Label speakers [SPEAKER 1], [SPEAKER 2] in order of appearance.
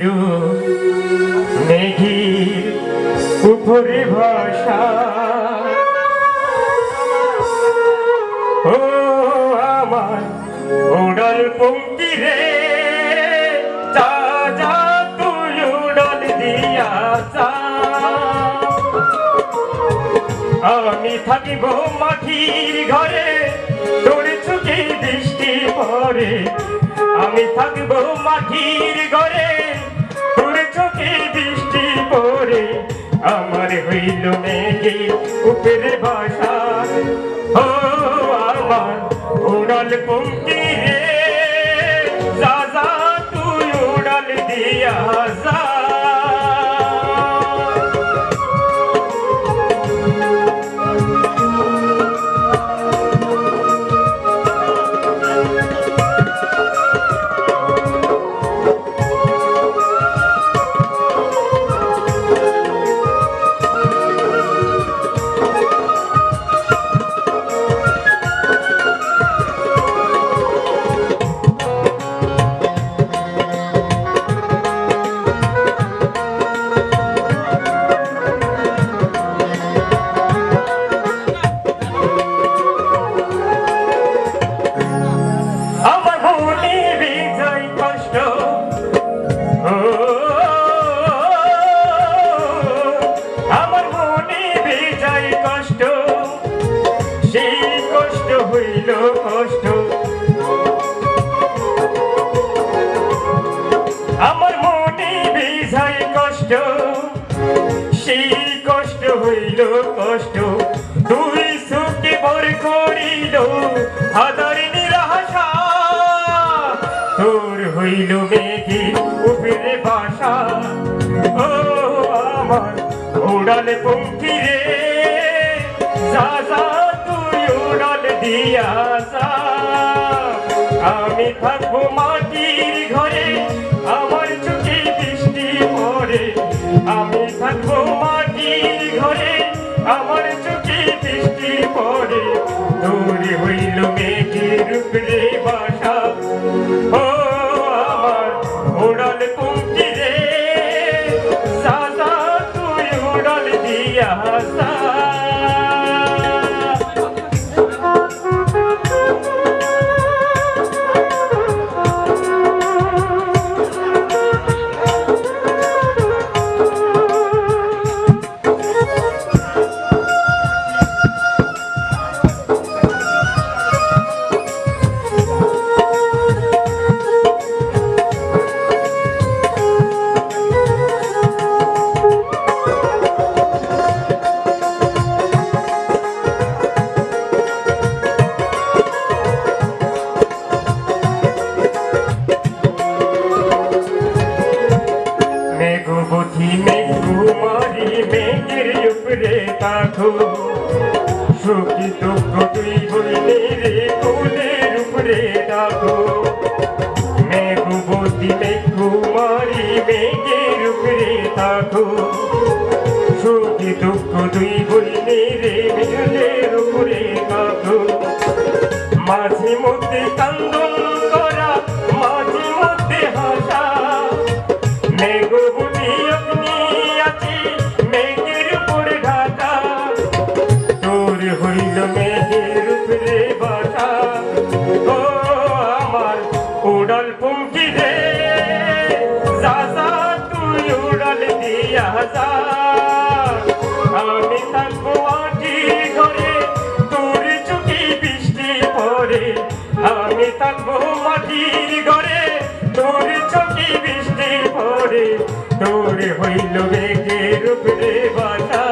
[SPEAKER 1] হইল মেঘের উপরে ভাষা। ও আমার উড়াল পঙ্কি রে, যা যা তুই উড়াল দিয়া যা। আমি থাকিব মাটির ঘরে, তোর চোখে বৃষ্টি পড়ে। আমি থাকিব মাটির ঘরে, তোর চোখে বৃষ্টি পড়ে। আমার হইল মেঘের উপরে ভাষা। ও আমার উড়াল পঙ্কি রে, যা যা তুই উড়াল দিয়া যা। হইল কষ্ট আমার মনে বিঝাই কষ্ট, সেই কষ্ট হইল কষ্ট। তুই সুখে ভর করিল হাজার নিরাশা, তোর হইল মেঘের উপরে বাসা। ও আমার উড়াল পঙ্কি রে, যা যা উড়াল দিয়া যা। আমি থাকবো মাটির ঘরে, আমার চোখে বৃষ্টি পড়ে। আমি থাকবো মাটির ঘরে, আমার চোখে বৃষ্টি পড়ে। তোর হইল মেঘের উপরে বাসা। ও আমার উড়াল পঙ্কি রে, যা যা তুই উড়াল দিয়া যা। মেঘকুমারী মেঘের উপরে থাকো, সুখী দুঃখ তুই বইলে রে ফুলের উপরে থাকো। মেঘবতী মেঘকুমারী মেঘের উপরে থাকো, সুখী দুঃখ তুই বইলে রে ফুলের উপরে থাকো। মাঝে মধ্যে কান্দন করা, মাঝে মধ্যে হাসা। মেঘবতী অগ্নি আছে মেঘের উপরে ঢাকা, তোর হইল মেঘের উপরে বাসা। ও আমার উড়াল পঙ্কি রে, যা যা তুই উড়াল দিয়া যা। আমি থাকবো মাটির ঘরে, তোর চোখে বৃষ্টি পড়ে। আমি থাকবো মাটির ঘরে, তোর চোখে বৃষ্টি পড়ে। তোর হইল মেঘের উপরে বাসা।